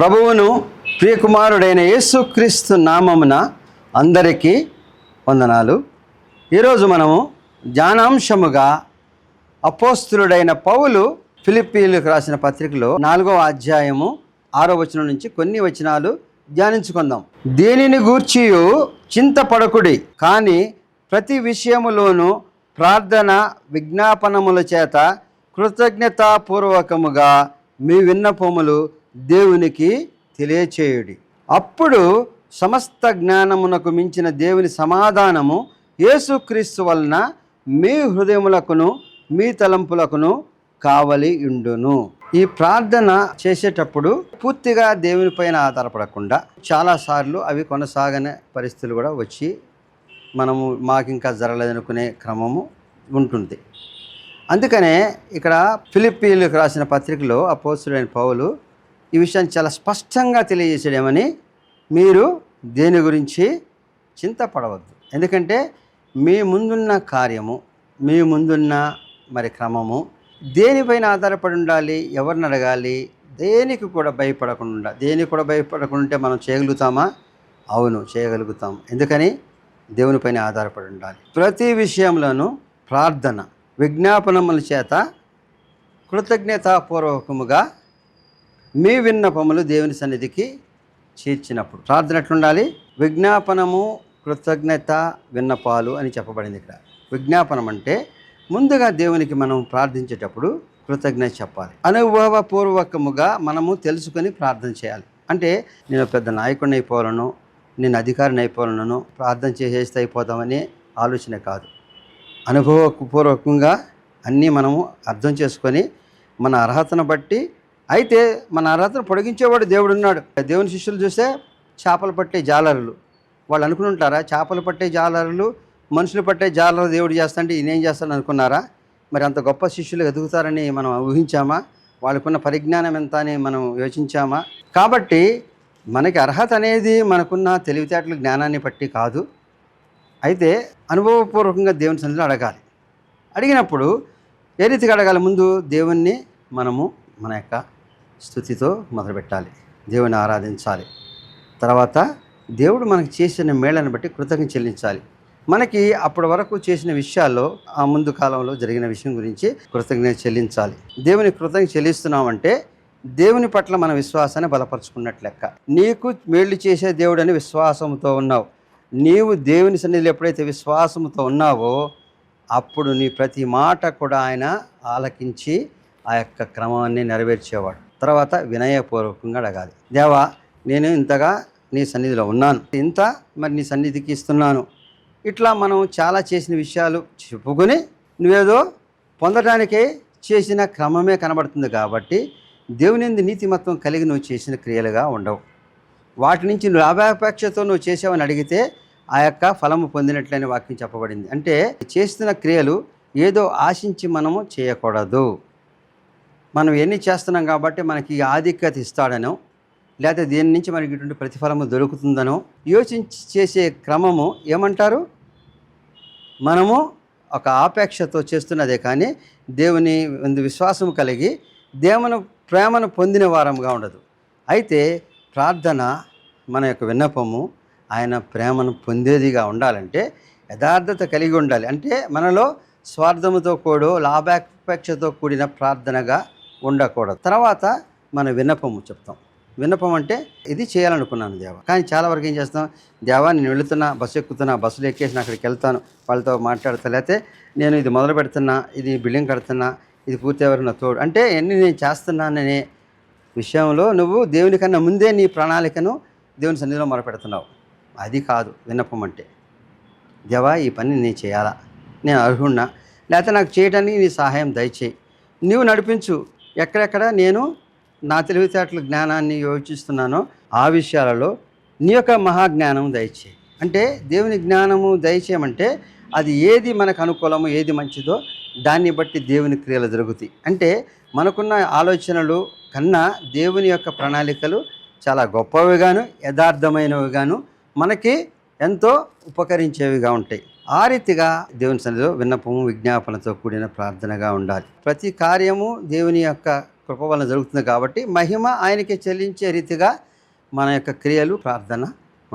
ప్రభువును ప్రియకుమారుడైన యేసుక్రీస్తు నామమున అందరికీ వందనాలు. ఈరోజు మనము ధ్యానాంశముగా అపోస్తులుడైన పౌలు ఫిలిప్పీలకు రాసిన పత్రికలో 4వ అధ్యాయము 6వ వచనం నుంచి కొన్ని వచనాలు ధ్యానించుకుందాం. దేనిని గూర్చియు చింతపడకుడి, కానీ ప్రతి విషయములోనూ ప్రార్థన విజ్ఞాపనముల చేత కృతజ్ఞతాపూర్వకముగా మీ విన్నపములు దేవునికి తెలియచేయుడి. అప్పుడు సమస్త జ్ఞానమునకు మించిన దేవుని సమాధానము యేసుక్రీస్తు వలన మీ హృదయములకును మీ తలంపులకును కావలి ఉండును. ఈ ప్రార్థన చేసేటప్పుడు పూర్తిగా దేవుని పైన ఆధారపడకుండా చాలాసార్లు అవి కొనసాగని పరిస్థితులు కూడా వచ్చి మనము మాకింకా జరగలేదనుకునే క్రమము ఉంటుంది. అందుకనే ఇక్కడ ఫిలిప్పీలకు రాసిన పత్రికలో అపోస్తలుడైన పౌలు ఈ విషయాన్ని చాలా స్పష్టంగా తెలియజేసాడేమని, మీరు దేని గురించి చింతపడవద్దు. ఎందుకంటే మీ ముందున్న కార్యము, మీ ముందున్న క్రమము దేనిపైన ఆధారపడి ఉండాలి, ఎవరిని అడగాలి, దేనికి కూడా భయపడకుండా ఉంటే మనం చేయగలుగుతామా? అవును, చేయగలుగుతాం. ఎందుకని? దేవునిపైన ఆధారపడి ఉండాలి. ప్రతి విషయంలోనూ ప్రార్థన విజ్ఞాపనముల చేత కృతజ్ఞతాపూర్వకముగా మీ విన్నపములు దేవుని సన్నిధికి చేర్చినప్పుడు ప్రార్థన ఎట్లుండాలి? విజ్ఞాపనము, కృతజ్ఞత, విన్నపాలు అని చెప్పబడింది. ఇక్కడ విజ్ఞాపనం అంటే ముందుగా దేవునికి మనం ప్రార్థించేటప్పుడు కృతజ్ఞత చెప్పాలి. అనుభవపూర్వకముగా మనము తెలుసుకొని ప్రార్థన చేయాలి. అంటే నేను పెద్ద నాయకుడిని అయిపోవాలను, నేను అధికారిని అయిపోవాలను, ప్రార్థన చేసేస్తే అయిపోతామని ఆలోచన కాదు. అనుభవపూర్వకంగా అన్నీ మనము అర్థం చేసుకొని మన అర్హతను బట్టి, అయితే మన అర్హతను పొడిగించేవాడు దేవుడు ఉన్నాడు. దేవుని శిష్యులు చూస్తే చేపలు పట్టే జాలరులు, వాళ్ళు అనుకుని ఉంటారా చేపలు పట్టే జాలరులు మనుషులు పట్టే జాలరు దేవుడు చేస్తాంటే ఈయనేం చేస్తాడని అనుకున్నారా? మరి అంత గొప్ప శిష్యులు ఎదుగుతారని మనం ఊహించామా? వాళ్ళకున్న పరిజ్ఞానం ఎంత అని మనం యోచించామా? కాబట్టి మనకి అర్హత అనేది మనకున్న తెలివితేటల జ్ఞానాన్ని బట్టి కాదు. అయితే అనుభవపూర్వకంగా దేవుని సన్నిధిలో అడగాలి. అడిగినప్పుడు ఏ రీతిగా అడగాలి? ముందు దేవుణ్ణి మనము మన యొక్క స్తుతితో మొదలుపెట్టాలి, దేవుని ఆరాధించాలి. తర్వాత దేవుడు మనకు చేసిన మేళ్ళని బట్టి కృతజ్ఞత చెల్లించాలి. మనకి అప్పటి వరకు చేసిన విషయాల్లో, ఆ ముందు కాలంలో జరిగిన విషయం గురించి కృతజ్ఞత చెల్లించాలి. దేవుని కృతజ్ఞత చెల్లిస్తున్నామంటే దేవుని పట్ల మన విశ్వాసాన్ని బలపరుచుకున్నట్లు లెక్క. నీకు మేళ్ళు చేసే దేవుడని విశ్వాసంతో ఉన్నావు. నీవు దేవుని సన్నిధిలో ఎప్పుడైతే విశ్వాసంతో ఉన్నావో అప్పుడు నీ ప్రతి మాట కూడా ఆయన ఆలకించి ఆ యొక్క క్రమాన్ని నెరవేర్చేవాడు. తర్వాత వినయపూర్వకంగా అడగాలి. దేవా, నేను ఇంతగా నీ సన్నిధిలో ఉన్నాను, ఇంత నీ సన్నిధికి ఇస్తున్నాను. ఇట్లా మనం చాలా చేసిన విషయాలు చెప్పుకొని నువ్వేదో పొందడానికే చేసిన క్రమమే కనబడుతుంది. కాబట్టి దేవుని యందు నీతిమత్వం కలిగి నువ్వు చేసిన క్రియలుగా ఉండవు. వాటి నుంచి నువ్వు లాభాపేక్షతో నువ్వు చేసావని అడిగితే ఆ యొక్క ఫలము పొందినట్లనే వాక్యం చెప్పబడింది. అంటే చేస్తున్న క్రియలు ఏదో ఆశించి మనము చేయకూడదు. మనం ఎన్ని చేస్తున్నాం కాబట్టి మనకి ఆధిక్యత ఇస్తాడనో, లేకపోతే దేని నుంచి మనకి ఇటువంటి ప్రతిఫలము దొరుకుతుందనో యోచించి చేసే క్రమము ఏమంటారు? మనము ఒక ఆపేక్షతో చేస్తున్నదే కానీ దేవుని విశ్వాసం కలిగి దేవుని ప్రేమను పొందిన వారంగా ఉండదు. అయితే ప్రార్థన, మన యొక్క విన్నపము ఆయన ప్రేమను పొందేదిగా ఉండాలంటే యథార్థత కలిగి ఉండాలి. అంటే మనలో స్వార్థముతో కూడో లాభాపేక్షతో కూడిన ప్రార్థనగా ఉండకూడదు. తర్వాత మన విన్నపము చెప్తాం. విన్నపం అంటే ఇది చేయాలనుకున్నాను దేవా, కానీ చాలా వరకు ఏం చేస్తాం? దేవా, నేను వెళుతున్నా, బస్సు ఎక్కుతున్నా, బస్సులు ఎక్కేసి అక్కడికి వెళ్తాను, వాళ్ళతో మాట్లాడతా, లేకపోతే నేను ఇది మొదలు పెడుతున్నా, ఇది బిల్డింగ్ కడుతున్నా, ఇది పూర్తి ఎవరు నా తోడు అంటే ఎన్ని నేను చేస్తున్నాననే విషయంలో నువ్వు దేవుని కన్నా ముందే నీ ప్రణాళికను దేవుని సన్నిధిలో మొరపెడుతున్నావు. అది కాదు విన్నపం అంటే. దేవా, ఈ పని నేను చేయాలా, నేను అర్హున్నా, లేకపోతే నాకు చేయడానికి నీ సహాయం దయచేయి, నువ్వు నడిపించు. ఎక్కడెక్కడ నేను నా తెలివితేటల జ్ఞానాన్ని యోచిస్తున్నానో ఆ విషయాలలో నీ యొక్క మహాజ్ఞానం దయచేయి. అంటే దేవుని జ్ఞానము దయచేయమంటే అది ఏది మనకు అనుకూలమో, ఏది మంచిదో దాన్ని బట్టి దేవుని క్రియలు జరుగుతాయి. అంటే మనకున్న ఆలోచనలు కన్నా దేవుని యొక్క ప్రణాళికలు చాలా గొప్పవిగాను యథార్థమైనవిగాను మనకి ఎంతో ఉపకరించేవిగా ఉంటాయి. ఆ రీతిగా దేవుని సన్నిధిలో విన్నపము విజ్ఞాపనతో కూడిన ప్రార్థనగా ఉండాలి. ప్రతి కార్యము దేవుని యొక్క కృప వలన జరుగుతుంది కాబట్టి మహిమ ఆయనకి చెల్లించే రీతిగా మన యొక్క క్రియలు, ప్రార్థన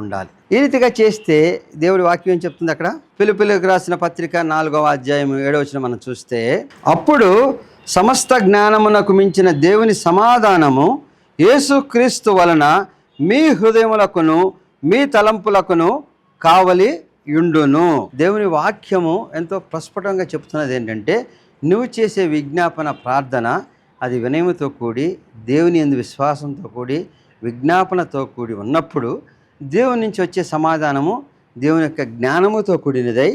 ఉండాలి. ఈ రీతిగా చేస్తే దేవుడి వాక్యం ఏం చెప్తుంది అక్కడ? ఫిలిప్పీయులకు రాసిన పత్రిక 4వ అధ్యాయం 7వ వచనం మనం చూస్తే, అప్పుడు సమస్త జ్ఞానమునకు మించిన దేవుని సమాధానము యేసుక్రీస్తు వలన మీ హృదయములకును మీ తలంపులకును కావలి యుండును. దేవుని వాక్యము ఎంతో ప్రస్ఫుటంగా చెప్తున్నది ఏంటంటే, నువ్వు చేసే విజ్ఞాపన ప్రార్థన అది వినయముతో కూడి, దేవుని యందు విశ్వాసంతో కూడి, విజ్ఞాపనతో కూడి ఉన్నప్పుడు దేవుని నుంచి వచ్చే సమాధానము దేవుని యొక్క జ్ఞానముతో కూడినదై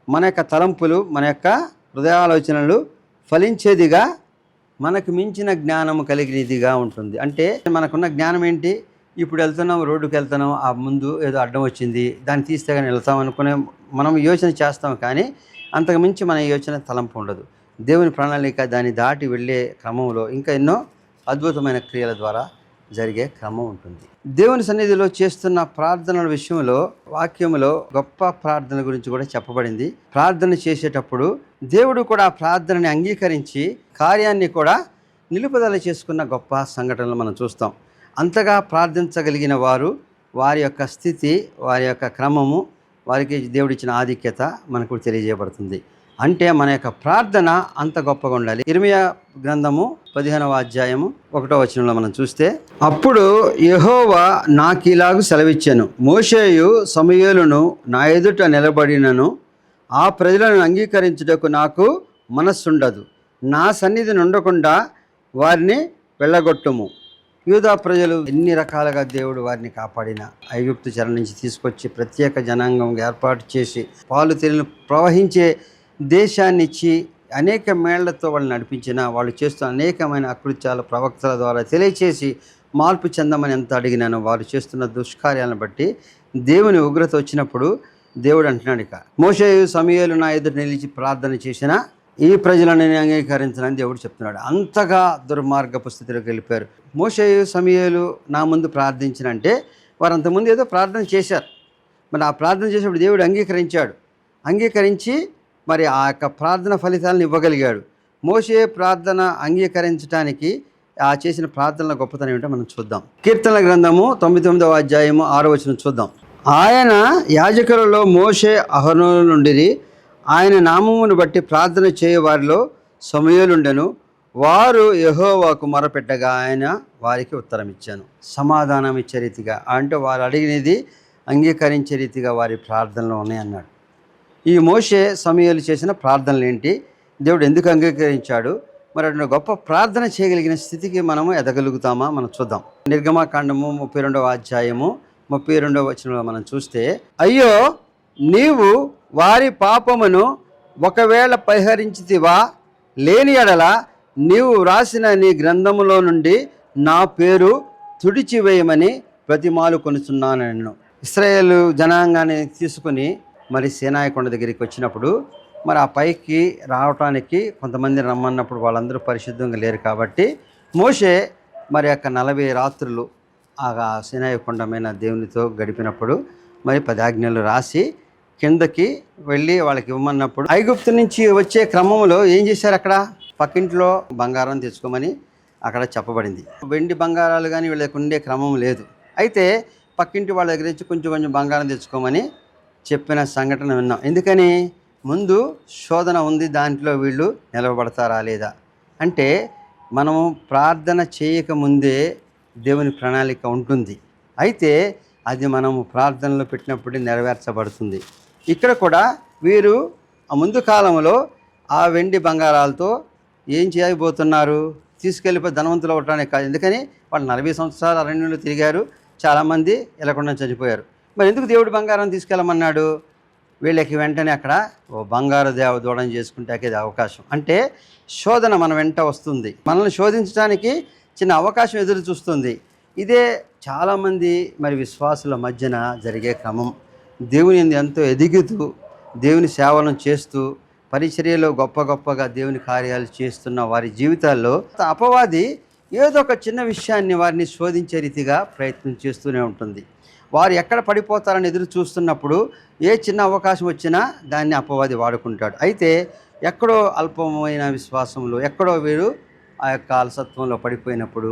మన యొక్క తలంపులు, మన యొక్క హృదయాలోచనలు ఫలించేదిగా, మనకు మించిన జ్ఞానము కలిగినదిగా ఉంటుంది. అంటే మనకున్న జ్ఞానం ఏంటి? ఇప్పుడు వెళ్తున్నాం, రోడ్డుకి వెళ్తున్నాం, ఆ ముందు ఏదో అడ్డం వచ్చింది, దాన్ని తీస్తే కానీ వెళ్తాం అనుకునే మనం యోచన చేస్తాం, కానీ అంతకు మించి మన యోచన తలంపు ఉండదు. దేవుని ప్రణాళిక దాన్ని దాటి వెళ్ళే క్రమంలో ఇంకా ఎన్నో అద్భుతమైన క్రియల ద్వారా జరిగే క్రమం ఉంటుంది. దేవుని సన్నిధిలో చేస్తున్న ప్రార్థనల విషయంలో వాక్యములో గొప్ప ప్రార్థన గురించి కూడా చెప్పబడింది. ప్రార్థన చేసేటప్పుడు దేవుడు కూడా ఆ ప్రార్థనని అంగీకరించి కార్యాన్ని కూడా నిలుపుదల చేసుకున్న గొప్ప సంఘటనలు మనం చూస్తాం. అంతగా ప్రార్థించగలిగిన వారు, వారి యొక్క స్థితి, వారి యొక్క క్రమము, వారికి దేవుడిచ్చిన ఆధిక్యత మనకు తెలియజేయబడుతుంది. అంటే మన యొక్క ప్రార్థన అంత గొప్పగా ఉండాలి. ఇర్మియా గ్రంథము 15వ అధ్యాయము 1వ వచనంలో మనం చూస్తే, అప్పుడు యెహోవా నాకిలాగు సెలవిచ్చెను, మోషేయు సమూయేలును నా ఎదుట నిలబడినను ఆ ప్రజలను అంగీకరించుటకు నాకు మనస్సుండదు. నా సన్నిధి ఉండకుండా వారిని వెళ్ళగొట్టుము. యూదా ప్రజలు ఎన్ని రకాలుగా దేవుడు వారిని కాపాడిన, ఐగుప్తు చెర నుంచి తీసుకొచ్చి ప్రత్యేక జనాంగం ఏర్పాటు చేసి పాలు తేనెలు ప్రవహించే దేశాన్ని ఇచ్చి అనేక మేళ్లతో వాళ్ళు నడిపించిన, వాళ్ళు చేస్తున్న అనేకమైన అకృత్యాలు ప్రవక్తల ద్వారా తెలియచేసి మార్పు చెందమని ఎంత అడిగినానో, వారు చేస్తున్న దుష్కార్యాలను బట్టి దేవుని ఉగ్రత వచ్చినప్పుడు దేవుడు అంటున్నాడు, ఇక మోషేయు సమూయేలు నా ఎదుట నిలిచి ప్రార్థన చేసిన ఈ ప్రజలను అంగీకరించనని దేవుడు చెప్తున్నాడు. అంతగా దుర్మార్గపు స్థితిలోకి వెళ్ళిపోయారు. మోషేయు సమూయేలు నా ముందు ప్రార్థించినంటే వారు అంతకుముందు ఏదో ప్రార్థన చేశారు. మరి ఆ ప్రార్థన చేసేప్పుడు దేవుడు అంగీకరించి మరి ఆ యొక్క ప్రార్థన ఫలితాలను ఇవ్వగలిగాడు. మోషే ప్రార్థన అంగీకరించడానికి ఆ చేసిన ప్రార్థనల గొప్పతనం ఏమిటో మనం చూద్దాం. కీర్తనల గ్రంథము 99వ అధ్యాయము 6వ వచనం చూద్దాం. ఆయన యాజకులలో మోషే అహరోనులు నుండిరి, ఆయన నామమును బట్టి ప్రార్థన చేయ వారిలో సమూయేలుండెను, వారు యెహోవాకు మొరపెట్టగా ఆయన వారికి ఉత్తరం ఇచ్చాను. సమాధానం ఇచ్చే రీతిగా, అంటే వారు అడిగినది అంగీకరించే రీతిగా వారి ప్రార్థనలు ఉన్నాయి అన్నాడు. ఈ మోషే సమూయేలు చేసిన ప్రార్థనలు ఏంటి? దేవుడు ఎందుకు అంగీకరించాడు? మరి అటు గొప్ప ప్రార్థన చేయగలిగిన స్థితికి మనము ఎదగలుగుతామా? మనం చూద్దాం. నిర్గమాకాండము 32వ అధ్యాయము 32వ వచనంలో మనం చూస్తే, అయ్యో నీవు వారి పాపమును ఒకవేళ పరిహరించితివా, లేని ఎడల నీవు వ్రాసిన నీ గ్రంథములో నుండి నా పేరు తుడిచివేయమని ప్రతిమాలు కొనుచున్నాను. నేను ఇశ్రాయేలు జనాంగాన్ని తీసుకుని మరి సీనాయి కొండ దగ్గరికి వచ్చినప్పుడు, మరి ఆ పైకి రావటానికి కొంతమంది రమ్మన్నప్పుడు వాళ్ళందరూ పరిశుద్ధంగా లేరు కాబట్టి మోషే మరి యొక్క 40 రాత్రులు ఆ సీనాయి కొండ మీద దేవునితో గడిపినప్పుడు మరి 10 ఆజ్ఞలు రాసి కిందకి వెళ్ళి వాళ్ళకి ఇవ్వమన్నప్పుడు, ఐగుప్తు నుంచి వచ్చే క్రమంలో ఏం చేశారు? అక్కడ పక్కింట్లో బంగారం తెచ్చుకోమని అక్కడ చెప్పబడింది. వెండి బంగారాలు కానీ వీళ్ళకి ఉండే క్రమం లేదు. అయితే పక్కింటి వాళ్ళ దగ్గర నుంచి కొంచెం బంగారం తెచ్చుకోమని చెప్పిన సంఘటన విన్నాం. ఎందుకని? ముందు శోధన ఉంది, దాంట్లో వీళ్ళు నిలవబడతారా లేదా. అంటే మనము ప్రార్థన చేయకముందే దేవుని ప్రణాళిక ఉంటుంది. అయితే అది మనము ప్రార్థనలో పెట్టినప్పుడే నెరవేర్చబడుతుంది. ఇక్కడ కూడా వీరు ఆ ముందు కాలంలో ఆ వెండి బంగారాలతో ఏం చేయబోతున్నారు? తీసుకెళ్ళిపోయి ధనవంతులు అవ్వటానికి కాదు. ఎందుకని? వాళ్ళు 40 సంవత్సరాలు అరణ్యంలో తిరిగారు, చాలామంది ఎలాకుండా చనిపోయారు. మరి ఎందుకు దేవుడు బంగారం తీసుకెళ్ళమన్నాడు? వీళ్ళకి వెంటనే అక్కడ బంగారు దూడం చేసుకుంటే అది అవకాశం. అంటే శోధన మన వెంట వస్తుంది, మనల్ని శోధించడానికి చిన్న అవకాశం ఎదురు చూస్తుంది. ఇదే చాలామంది మరి విశ్వాసుల మధ్యన జరిగే క్రమం. దేవుని ఎంతో ఎదుగుతూ దేవుని సేవలను చేస్తూ పరిచర్యలో గొప్పగా దేవుని కార్యాలు చేస్తున్న వారి జీవితాల్లో అపవాది ఏదో ఒక చిన్న విషయాన్ని వారిని శోధించే రీతిగా ప్రయత్నం చేస్తూనే ఉంటుంది. వారు ఎక్కడ పడిపోతారని ఎదురు చూస్తున్నప్పుడు ఏ చిన్న అవకాశం వచ్చినా దాన్ని అపవాది వాడుకుంటాడు. అయితే ఎక్కడో అల్పమైన విశ్వాసంలో ఎక్కడో వీరు ఆ యొక్క అలసత్వంలో పడిపోయినప్పుడు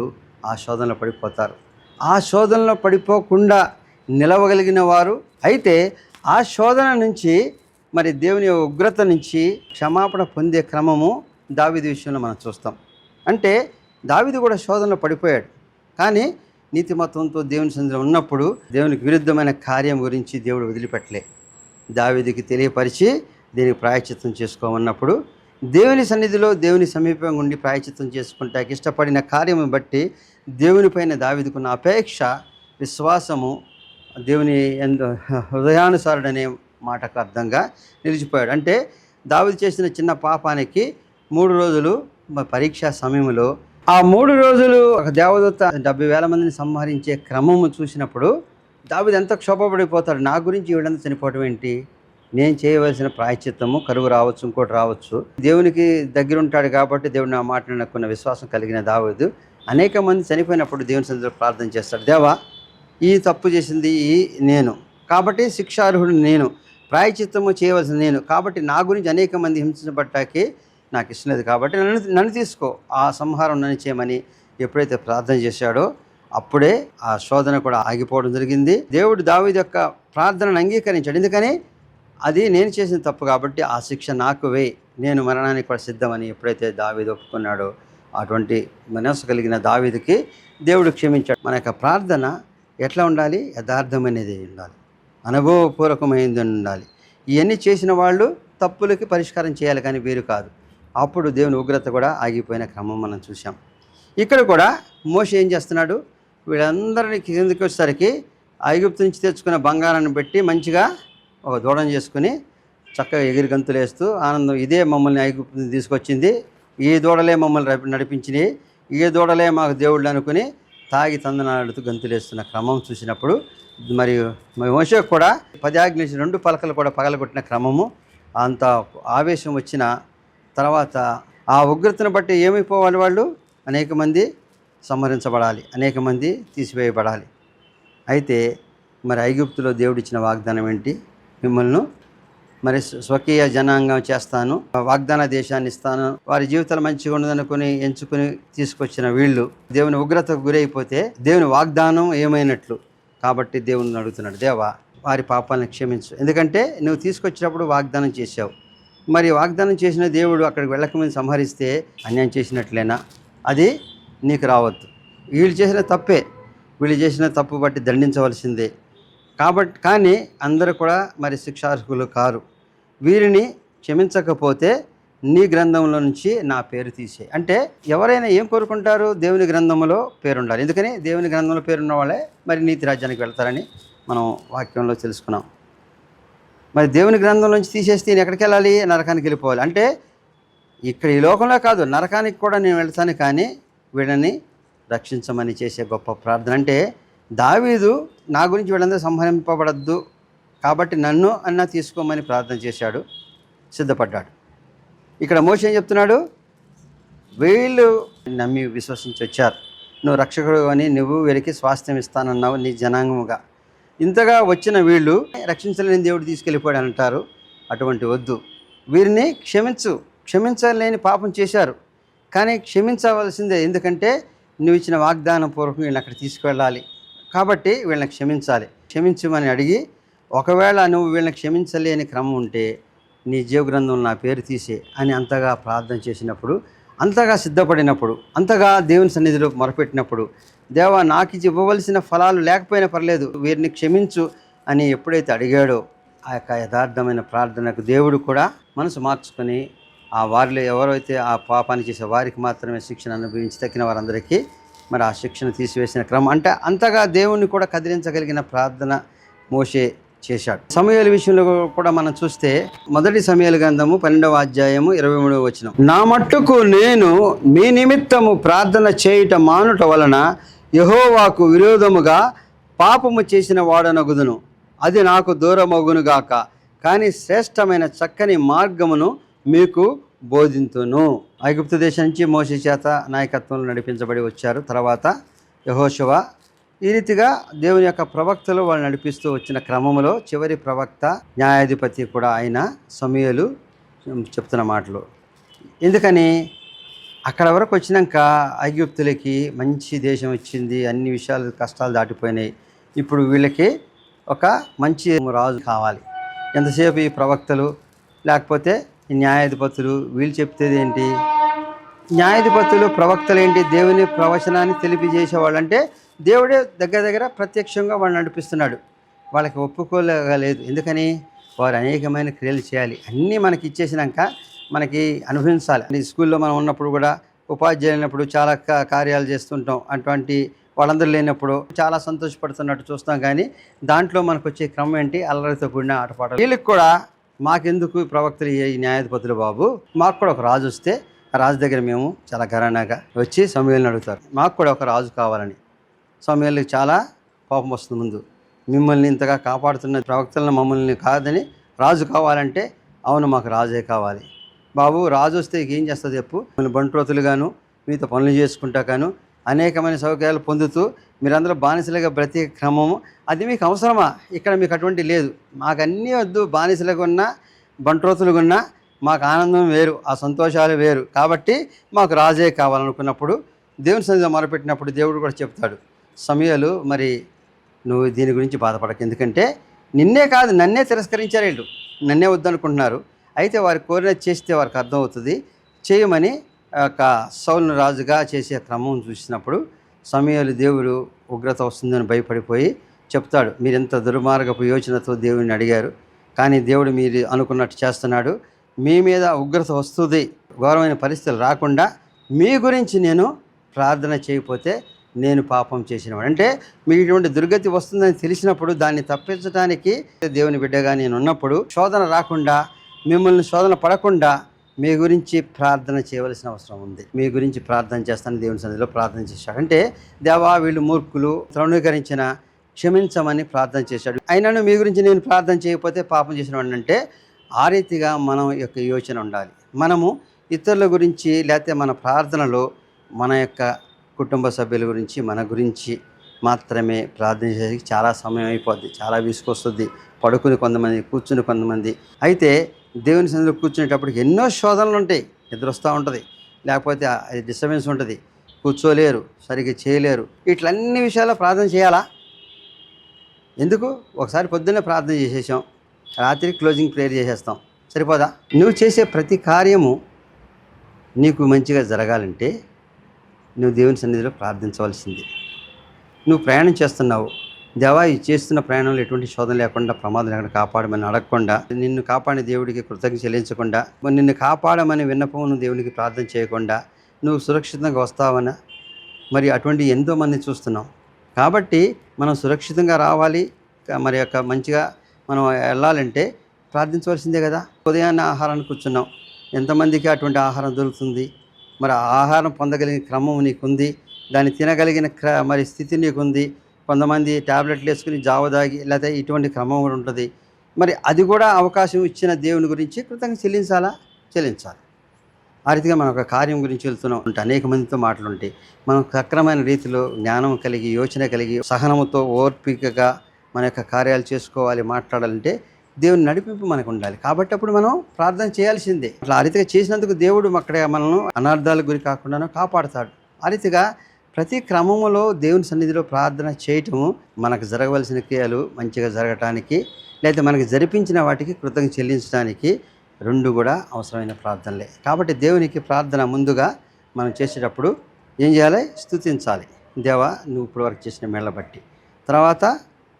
ఆ శోధనలో పడిపోతారు. ఆ శోధనలో పడిపోకుండా నిలవగలిగిన వారు అయితే ఆ శోధన నుంచి మరి దేవుని ఉగ్రత నుంచి క్షమాపణ పొందే క్రమము దావీదు విషయంలో మనం చూస్తాం. అంటే దావీదు కూడా శోధనలో పడిపోయాడు, కానీ నీతిమత్వంతో దేవుని సన్నిధిలో ఉన్నప్పుడు దేవునికి విరుద్ధమైన కార్యం గురించి దేవుడు వదిలిపెట్టలే. దావీదుకి తెలియపరిచి దీనికి ప్రాయశ్చిత్తం చేసుకోమన్నప్పుడు దేవుని సన్నిధిలో దేవుని సమీపంగా ఉండి ప్రాయశ్చిత్తం చేసుకుంటానికి ఇష్టపడిన కార్యము బట్టి దేవునిపైన దావీదుకున్న అపేక్ష, విశ్వాసము దేవుని హృదయానుసారుడనే మాటకు అర్థంగా నిలిచిపోయాడు. అంటే దావీదు చేసిన చిన్న పాపానికి 3 రోజులు పరీక్షా సమయంలో ఆ 3 రోజులు ఒక దేవదూత 70,000 మందిని సంహరించే క్రమము చూసినప్పుడు దావీదు ఎంత క్షోభపడిపోతాడు. నా గురించి వీళ్ళంతా చనిపోవటం ఏంటి, నేను చేయవలసిన ప్రాయశ్చిత్తము కరువు రావచ్చు, ఇంకోటి రావచ్చు. దేవునికి దగ్గర ఉంటాడు కాబట్టి దేవుడు నా మాట నక్కున్న విశ్వాసం కలిగిన దావీదు అనేక మంది చనిపోయినప్పుడు దేవుని సన్నిధిలో ప్రార్థన చేస్తాడు. దేవా, ఈ తప్పు చేసింది నేను కాబట్టి శిక్షార్హుడు నేను, ప్రాయశ్చిత్తము చేయవలసిన నేను కాబట్టి నా గురించి అనేక మంది హింసించబట్టాకి నాకు ఇష్టం లేదు కాబట్టి నన్ను తీసుకో, ఆ సంహారం నన్ను చేయమని ఎప్పుడైతే ప్రార్థన చేశాడో అప్పుడే ఆ శోధన కూడా ఆగిపోవడం జరిగింది. దేవుడు దావీదు యొక్క ప్రార్థనను అంగీకరించాడు. ఎందుకని అది నేను చేసిన తప్పు కాబట్టి ఆ శిక్ష నాకు వేయి, నేను మరణానికి కూడా సిద్ధమని ఎప్పుడైతే దావీదు ఒప్పుకున్నాడో అటువంటి మనస్సు కలిగిన దావీదుకి దేవుడు క్షమించాడు. మన యొక్క ప్రార్థన ఎట్లా ఉండాలి? యథార్థమైనది ఉండాలి, అనుభవపూర్వకమైనది ఉండాలి. ఇవన్నీ చేసిన వాళ్ళు తప్పులకి పరిష్కారం చేయాలి, కానీ వీరు కాదు. అప్పుడు దేవుని ఉగ్రత కూడా ఆగిపోయిన క్రమం మనం చూసాం. ఇక్కడ కూడా మోషే ఏం చేస్తున్నాడు? వీళ్ళందరినీ కిందకి వచ్చేసరికి ఐగుప్తు నుంచి తెచ్చుకున్న బంగారాన్ని పెట్టి మంచిగా ఒక దూడం చేసుకుని చక్కగా ఎగిరి గంతులు వేస్తూ ఆనందం, ఇదే మమ్మల్ని ఐగుప్తు తీసుకొచ్చింది, ఈ దూడలే మమ్మల్ని నడిపించినాయి, ఈ దూడలే మాకు దేవుళ్ళు అనుకుని తాగి తందనాడుతూ గంతులేస్తున్న క్రమం చూసినప్పుడు మరియు మోషే కూడా 10 ఆజ్ఞలు 2 పలకలు కూడా పగలగొట్టిన క్రమము, అంత ఆవేశం వచ్చిన తర్వాత ఆ ఉగ్రతను బట్టి ఏమైపోవాలి? వాళ్ళు అనేక మంది సంహరించబడాలి, అనేక మంది తీసివేయబడాలి. అయితే మరి ఐగుప్తులో దేవుడిచ్చిన వాగ్దానం ఏంటి? మిమ్మల్ని మరి స్వకీయ జనాంగం చేస్తాను, వాగ్దాన దేశాన్ని ఇస్తాను, వారి జీవితాలు మంచిగా ఉండదనుకుని ఎంచుకుని తీసుకొచ్చిన వీళ్ళు దేవుని ఉగ్రతకు గురైపోతే దేవుని వాగ్దానం ఏమైనట్లు? కాబట్టి దేవుని అడుగుతున్నాడు, దేవా వారి పాపాలను క్షమించు, ఎందుకంటే నువ్వు తీసుకొచ్చినప్పుడు వాగ్దానం చేశావు, మరి వాగ్దానం చేసిన దేవుడు అక్కడికి వెళ్ళకముందు సంహరిస్తే అన్యాయం చేసినట్లేనా? అది నీకు రావద్దు. వీళ్ళు చేసిన తప్పే, వీళ్ళు చేసిన తప్పు బట్టి దండించవలసిందే కాబట్టి, కానీ అందరూ కూడా మరి శిక్షార్హులు కారు. వీరిని క్షమించకపోతే నీ గ్రంథంలో నుంచి నా పేరు తీసే. అంటే ఎవరైనా ఏం కోరుకుంటారు? దేవుని గ్రంథంలో పేరు ఉండాలి. ఎందుకని దేవుని గ్రంథంలో పేరున్న వాళ్ళే మరి నీతి రాజ్యానికి వెళ్తారని మనం వాక్యంలో తెలుసుకున్నాం. మరి దేవుని గ్రంథం నుంచి తీసేస్తే నేను ఎక్కడికి వెళ్ళాలి? నరకానికి వెళ్ళిపోవాలి. అంటే ఇక్కడ ఈ లోకంలో కాదు, నరకానికి కూడా నేను వెళ్తాను, కానీ వీళ్ళని రక్షించమని చేసే గొప్ప ప్రార్థన. అంటే దావీదు నా గురించి వీళ్ళందరూ సంహరింపబడద్దు కాబట్టి నన్ను అన్నా తీసుకోమని ప్రార్థన చేశాడు, సిద్ధపడ్డాడు. ఇక్కడ మోషే ఏం చెప్తున్నాడు? వీళ్ళు నమ్మి విశ్వసించి వచ్చారు, నువ్వు రక్షకుడు అని నువ్వు వీరికి స్వాస్థ్యం ఇస్తానన్నావు నీ జనాంగముగా. ఇంతగా వచ్చిన వీళ్ళు రక్షించలేని దేవుడు తీసుకెళ్ళిపోయాడు అంటారు. అటువంటి వద్దు, వీరిని క్షమించలేని పాపం చేశారు, కానీ క్షమించవలసిందే. ఎందుకంటే నువ్వు ఇచ్చిన వాగ్దానం పూర్వకం వీళ్ళని అక్కడ తీసుకువెళ్ళాలి కాబట్టి వీళ్ళని క్షమించమని అడిగి, ఒకవేళ నువ్వు వీళ్ళని క్షమించలేని క్రమం ఉంటే నీ జీవగ్రంథం నా పేరు తీసే అని అంతగా ప్రార్థన చేసినప్పుడు, అంతగా సిద్ధపడినప్పుడు, అంతగా దేవుని సన్నిధిలో మొరపెట్టినప్పుడు, దేవా నాకు ఇవ్వవలసిన ఫలాలు లేకపోయినా పర్లేదు, వీరిని క్షమించు అని ఎప్పుడైతే అడిగాడో ఆ యొక్క యథార్థమైన ప్రార్థనకు దేవుడు కూడా మనసు మార్చుకొని ఆ వారిలో ఎవరైతే ఆ పాపాన్ని చేసే వారికి మాత్రమే శిక్షణ అనుభవించి తక్కిన వారందరికీ మరి ఆ శిక్షణ తీసివేసిన క్రమం. అంటే అంతగా దేవుణ్ణి కూడా కదిలించగలిగిన ప్రార్థన మోషే చేశాడు. సమూయేలు విషయంలో కూడా మనం చూస్తే మొదటి సమూయేలు గ్రంథము 12వ అధ్యాయము 23వ వచనం, నా మట్టుకు నేను మీ నిమిత్తము ప్రార్థన చేయుట మానుట వలన యెహోవాకు విరోధముగా పాపము చేసిన వాడనగుదును, అది నాకు దూరమగునుగాక, కానీ శ్రేష్టమైన చక్కని మార్గమును మీకు బోధింతును. ఐగుప్తు దేశం నుంచి మోషే చేత నాయకత్వంలో నడిపించబడి వచ్చారు. తర్వాత యెహోషువ, ఈ రీతిగా దేవుని యొక్క ప్రవక్తలు వాళ్ళు నడిపిస్తూ వచ్చిన క్రమంలో చివరి ప్రవక్త న్యాయాధిపతి కూడా ఆయన సమూయేలు చెప్తున్న మాటలు. ఎందుకని అక్కడ వరకు వచ్చినాక ఐగుప్తులకి మంచి దేశం వచ్చింది, అన్ని విషయాలు కష్టాలు దాటిపోయినాయి. ఇప్పుడు వీళ్ళకి ఒక మంచి రాజు కావాలి. ఎంతసేపు ఈ ప్రవక్తలు లేకపోతే ఈ న్యాయాధిపతులు వీళ్ళు చెప్తేది ఏంటి? న్యాయాధిపతులు ప్రవక్తలు ఏంటి? దేవుని ప్రవచనాన్ని తెలియజేసేవాళ్ళు. అంటే దేవుడే దగ్గర దగ్గర ప్రత్యక్షంగా వాళ్ళని నడిపిస్తున్నాడు. వాళ్ళకి ఒప్పుకోలేదు. ఎందుకని? వారు అనేకమైన క్రియలు చేయాలి. అన్నీ మనకి ఇచ్చేసినాక మనకి అనుభవించాలి. ఈ స్కూల్లో మనం ఉన్నప్పుడు కూడా ఉపాధ్యాయులైనప్పుడు చాలా కార్యాలు చేస్తుంటాం. అటువంటి వాళ్ళందరూ లేనప్పుడు చాలా సంతోషపడుతున్నట్టు చూస్తాం. కానీ దాంట్లో మనకు వచ్చే క్రమం ఏంటి? అల్లరితో కూడిన ఆటపాటలు. వీళ్ళకి కూడా మాకెందుకు ప్రవక్తలు ఈ న్యాయాధిపతులు బాబు, మాకు కూడా ఒక రాజు వస్తే ఆ రాజు దగ్గర మేము చాలా ఘరానాగా వచ్చి సమూయేలుని అడుగుతారు, మాకు కూడా ఒక రాజు కావాలని. సమూయేలుకి చాలా కోపం వస్తుంది. ముందు మిమ్మల్ని ఇంతగా కాపాడుతున్న ప్రవక్తలను మమ్మల్ని కాదని రాజు కావాలంటే, అవును మాకు రాజే కావాలి బాబు. రాజు వస్తే ఏం చేస్తుంది చెప్పు? మిమ్మల్ని బంట్రోతులుగాను మీతో పనులు చేసుకుంటా కాను అనేకమైన సౌకర్యాలు పొందుతూ మీరందరూ బానిసలుగా బ్రతికే క్రమము అది మీకు అవసరమా? ఇక్కడ మీకు అటువంటి లేదు. మాకు అన్నీ వద్దు. బానిసలుగా ఉన్నా బంట్రోతులుగా ఉన్నా మాకు ఆనందం వేరు, ఆ సంతోషాలు వేరు. కాబట్టి మాకు రాజే కావాలనుకున్నప్పుడు దేవుని సన్నిధిలో మొరపెట్టినప్పుడు దేవుడు కూడా చెప్తాడు, సమూయేలు మరి నువ్వు దీని గురించి బాధపడకు. ఎందుకంటే నిన్నే కాదు నన్నే తిరస్కరించారు వీళ్ళు, నన్నే వద్దనుకుంటున్నారు. అయితే వారి కోరినది చేస్తే వారికి అర్థమవుతుంది. చేయమని ఒక సౌలును రాజుగా చేసే క్రమం చూసినప్పుడు సమూయేలు దేవుడు ఉగ్రత వస్తుందని భయపడిపోయి చెప్తాడు, మీరు ఎంత దుర్మార్గపు యోచనతో దేవుడిని అడిగారు, కానీ దేవుడు మీరు అనుకున్నట్టు చేస్తున్నాడు. మీ మీద ఉగ్రత వస్తుంది, ఘోరమైన పరిస్థితులు రాకుండా మీ గురించి నేను ప్రార్థన చేయకపోతే నేను పాపం చేసినవాడు. అంటే మీకు ఇటువంటి దుర్గతి వస్తుందని తెలిసినప్పుడు దాన్ని తప్పించడానికి దేవుని బిడ్డగా నేను ఉన్నప్పుడు శోధన రాకుండా, మిమ్మల్ని శోధన పడకుండా మీ గురించి ప్రార్థన చేయవలసిన అవసరం ఉంది. మీ గురించి ప్రార్థన చేస్తాను దేవుని సన్నిధిలో ప్రార్థన చేశాడు. అంటే దేవా వీళ్ళు మూర్ఖులు, తృణీకరించిన క్షమించమని ప్రార్థన చేశాడు. అయినను మీ గురించి నేను ప్రార్థన చేయకపోతే పాపం చేసిన వాడిని. అంటే ఆ రీతిగా మనం యొక్క యోచన ఉండాలి. మనము ఇతరుల గురించి లేకపోతే మన ప్రార్థనలో మన యొక్క కుటుంబ సభ్యుల గురించి మన గురించి మాత్రమే ప్రార్థన చేసేది చాలా సమయం అయిపోద్ది, చాలా విసుకొస్తుంది. పడుకుని కొంతమంది, కూర్చుని కొంతమంది. అయితే దేవుని సన్నిధిలో కూర్చునేటప్పటికి ఎన్నో శోధనలు ఉంటాయి. నిద్ర వస్తూ ఉంటుంది, లేకపోతే అది డిస్టర్బెన్స్ ఉంటుంది, కూర్చోలేరు, సరిగ్గా చేయలేరు. ఇట్లన్ని విషయాల్లో ప్రార్థన చేయాలా? ఎందుకు? ఒకసారి పొద్దున్నే ప్రార్థన చేసేసాం, రాత్రి క్లోజింగ్ ప్రేయర్ చేసేస్తాం, సరిపోదా? నువ్వు చేసే ప్రతి కార్యము నీకు మంచిగా జరగాలంటే నువ్వు దేవుని సన్నిధిలో ప్రార్థించవలసింది. నువ్వు ప్రయాణం చేస్తున్నావు, దేవా ఈ చేస్తున్న ప్రయాణంలో ఎటువంటి శోధన లేకుండా, ప్రమాదం లేకుండా కాపాడమని అడగకుండా, నిన్ను కాపాడిన దేవుడికి కృతజ్ఞత చెల్లించకుండా, నిన్ను కాపాడమని విన్నపమును దేవునికి ప్రార్థన చేయకుండా నువ్వు సురక్షితంగా వస్తావనా? మరి అటువంటి ఎంతోమంది చూస్తున్నాం. కాబట్టి మనం సురక్షితంగా రావాలి, మరి యొక్క మంచిగా మనం వెళ్ళాలంటే ప్రార్థించవలసిందే కదా. ఉదయాన్నే ఆహారాన్ని కూర్చున్నాం, ఎంతమందికి అటువంటి ఆహారం దొరుకుతుంది? మరి ఆహారం పొందగలిగిన క్రమం నీకుంది, దాన్ని తినగలిగిన మరి స్థితి నీకుంది. కొంతమంది ట్యాబ్లెట్లు వేసుకుని జావ దాగి లేకపోతే ఇటువంటి క్రమం కూడా ఉంటుంది. మరి అది కూడా అవకాశం ఇచ్చిన దేవుని గురించి కృతజ్ఞత చెల్లించాలా? చెల్లించాలి. ఆ రీతిగా మనం ఒక కార్యం గురించి వెళ్తున్నాం అంటే అనేక మందితో మాటలుంటాయి. మనం సక్రమైన రీతిలో జ్ఞానం కలిగి, యోచన కలిగి, సహనముతో, ఓర్పికగా మన యొక్క కార్యాలు చేసుకోవాలి, మాట్లాడాలంటే దేవుని నడిపింపు మనకు ఉండాలి. కాబట్టి అప్పుడు మనం ప్రార్థన చేయాల్సిందే. అట్లా ఆ రీతిగా చేసినందుకు దేవుడు అక్కడ మనల్ని అనార్థాలకు గురి కాకుండా కాపాడుతాడు. ఆ రీతిగా ప్రతి క్రమములో దేవుని సన్నిధిలో ప్రార్థన చేయటము మనకు జరగవలసిన క్రియలు మంచిగా జరగటానికి, లేదా మనకి జరిపించిన వాటికి కృతజ్ఞత చెల్లించడానికి రెండు కూడా అవసరమైన ప్రార్థనలే. కాబట్టి దేవునికి ప్రార్థన ముందుగా మనం చేసేటప్పుడు ఏం చేయాలి? స్తుతించాలి. దేవా నువ్వు ఇప్పటి వరకు చేసిన మేళ్ళ బట్టి. తర్వాత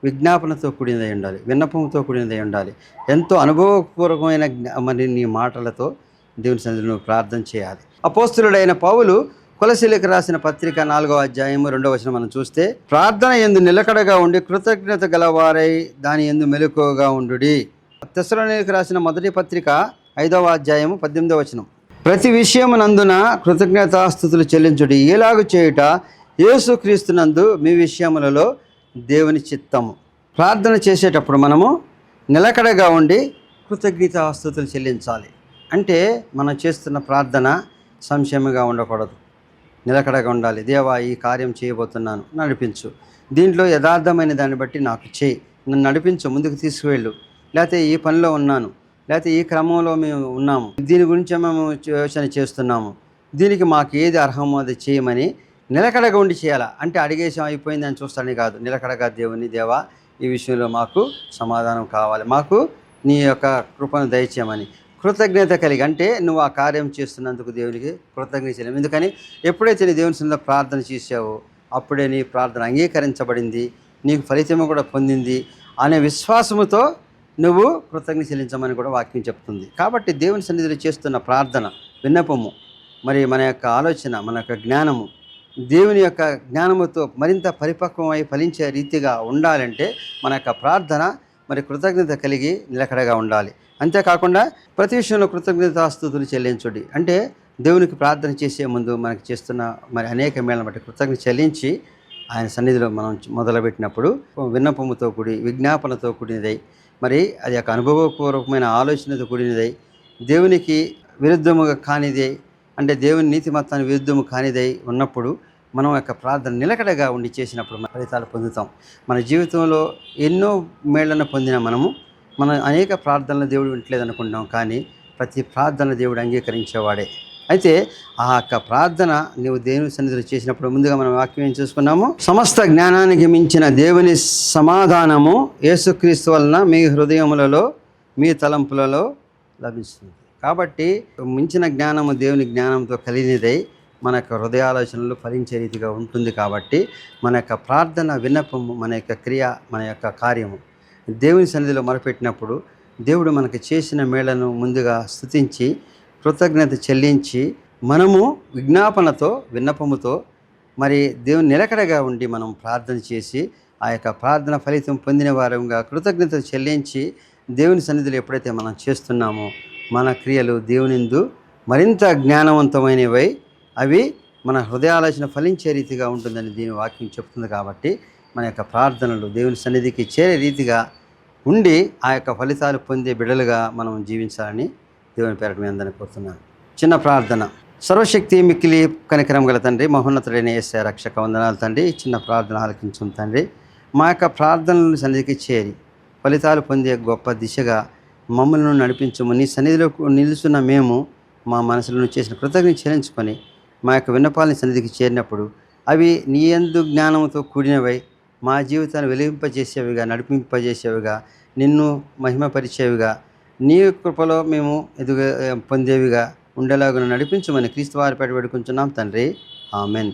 విజ్ఞాపనతో కూడినదై ఉండాలి, విన్నపంతో కూడినదై ఉండాలి. ఎంతో అనుభవపూర్వకమైన మరి నీ మాటలతో దేవుని సన్నిధిలో నువ్వు ప్రార్థన చేయాలి. అపోస్తలుడైన పౌలు కొలసీలకు రాసిన పత్రిక 4వ అధ్యాయం 2వ వచనం మనం చూస్తే, ప్రార్థన యందు నిలకడగా ఉండి కృతజ్ఞత గలవారై దాని యందు మెలకువగా ఉండుడి. తెస్సలోనికీయులకు రాసిన మొదటి పత్రిక 5వ అధ్యాయం 18వ వచనం, ప్రతి విషయమునందున కృతజ్ఞతాస్తుతులు చెల్లించుడి, ఇలాగు చేయుట యేసుక్రీస్తునందు మీ విషయములలో దేవుని చిత్తము. ప్రార్థన చేసేటప్పుడు మనము నిలకడగా ఉండి కృతజ్ఞతాస్తుతులు చెల్లించాలి. అంటే మనం చేస్తున్న ప్రార్థన సంశయంగా ఉండకూడదు, నిలకడగా ఉండాలి. దేవా ఈ కార్యం చేయబోతున్నాను, నడిపించు, దీంట్లో యథార్థమైన దాన్ని బట్టి నాకు చేయి, నన్ను నడిపించు, ముందుకు తీసుకువెళ్ళు, లేకపోతే ఈ పనిలో ఉన్నాను, లేకపోతే ఈ క్రమంలో మేము ఉన్నాము, దీని గురించి మేము యోచన చేస్తున్నాము, దీనికి మాకు ఏది అర్హమో అది చేయమని నిలకడగా ఉండి చేయాలా. అంటే అడిగేసాం అయిపోయిందని చూస్తానే కాదు, నిలకడగా దేవుని, దేవా ఈ విషయంలో మాకు సమాధానం కావాలి, మాకు నీ యొక్క కృపను దయచేయమని కృతజ్ఞత కలిగి, అంటే నువ్వు ఆ కార్యం చేస్తున్నందుకు దేవునికి కృతజ్ఞత చేయలేము. ఎందుకని ఎప్పుడైతే నీ దేవుని సన్నిధిలో ప్రార్థన చేసావో అప్పుడే నీ ప్రార్థన అంగీకరించబడింది, నీకు ఫలితము కూడా పొందింది అనే విశ్వాసముతో నువ్వు కృతజ్ఞత చెల్లించమని కూడా వాక్యం చెప్తుంది. కాబట్టి దేవుని సన్నిధిలో చేస్తున్న ప్రార్థన, విన్నపము, మరి మన యొక్క ఆలోచన, మన యొక్క జ్ఞానము దేవుని యొక్క జ్ఞానముతో మరింత పరిపక్వమై ఫలించే రీతిగా ఉండాలంటే మన యొక్క ప్రార్థన మరి కృతజ్ఞత కలిగి నిలకడగా ఉండాలి. అంతేకాకుండా ప్రతి విషయంలో కృతజ్ఞతాస్తుతులు చెల్లించుడి, అంటే దేవునికి ప్రార్థన చేసే ముందు మనకి చేస్తున్న మరి అనేక మేళను బట్టి కృతజ్ఞత చెల్లించి ఆయన సన్నిధిలో మనం మొదలుపెట్టినప్పుడు విన్నపముతో కూడి విజ్ఞాపనతో కూడినదై, మరి అది యొక్క అనుభవపూర్వకమైన ఆలోచనతో కూడినదై, దేవునికి విరుద్ధముగా కానిదై, అంటే దేవుని నీతిమత్తాన్ని విరుద్ధము కానిదై ఉన్నప్పుడు మనం యొక్క ప్రార్థన నిలకడగా ఉండి చేసినప్పుడు మన ఫలితాలు పొందుతాం. మన జీవితంలో ఎన్నో మేళ్లను పొందిన మన అనేక ప్రార్థనలు దేవుడు వింటలేదు అనుకుంటాం, కానీ ప్రతి ప్రార్థన దేవుడు అంగీకరించేవాడే. అయితే ఆ యొక్క ప్రార్థన నువ్వు దేవుని సన్నిధిలో చేసినప్పుడు ముందుగా మనం వాక్యం ఏం చూసుకున్నాము, సమస్త జ్ఞానానికి మించిన దేవుని సమాధానము యేసుక్రీస్తు వలన మీ హృదయములలో మీ తలంపులలో లభిస్తుంది. కాబట్టి మించిన జ్ఞానము దేవుని జ్ఞానంతో కలిగినదై మన యొక్క హృదయాలోచనలు ఫలించే రీతిగా ఉంటుంది. కాబట్టి మన యొక్క ప్రార్థన, విన్నపము, మన యొక్క క్రియ, మన యొక్క కార్యము దేవుని సన్నిధిలో మొరపెట్టినప్పుడు దేవుడు మనకు చేసిన మేళ్లను ముందుగా స్తుతించి కృతజ్ఞత చెల్లించి మనము విజ్ఞాపనతో, విన్నపముతో మరి దేవుని నిలకడగా ఉండి మనం ప్రార్థన చేసి ఆ యొక్క ప్రార్థన ఫలితం పొందిన వారంగా కృతజ్ఞత చెల్లించి దేవుని సన్నిధిలో ఎప్పుడైతే మనం చేస్తున్నామో మన క్రియలు దేవునిందు మరింత జ్ఞానవంతమైనవై అవి మన హృదయాలోచన ఫలించే రీతిగా ఉంటుందని దీని వాక్యం చెప్తుంది. కాబట్టి మన యొక్క ప్రార్థనలు దేవుని సన్నిధికి చేరే రీతిగా ఉండి ఆ యొక్క ఫలితాలు పొందే బిడ్డలుగా మనం జీవించాలని దేవుని పేరట మీ అందరిని కోరుతున్నాను. చిన్న ప్రార్థన. సర్వశక్తి మిక్కిలి కనికరం గల తండ్రి, మహోన్నతుడైన యేసయ్య రక్షక వందనాలు తండ్రి. చిన్న ప్రార్థన ఆలకించుం తండ్రి. మా యొక్క ప్రార్థనలను సన్నిధికి చేరి ఫలితాలు పొందే గొప్ప దిశగా మమ్మల్ని నడిపించము. నీ సన్నిధిలో నిలుచున్న మేము మా మనసులను చేసిన కృతజ్ఞత చెల్లించుకొని మా యొక్క విన్నపాలని సన్నిధికి చేరినప్పుడు అవి నీ యందు జ్ఞానంతో కూడినవై మా జీవితాన్ని వెలింపజేసేవిగా, నడిపింపజేసేవిగా, నిన్ను మహిమపరిచేవిగా, నీ కృపలో మేము పొందేవిగా ఉండేలాగా నడిపించమని క్రీస్తు వారి పేట వేడుకుంటున్నాం తండ్రి. ఆమెన్.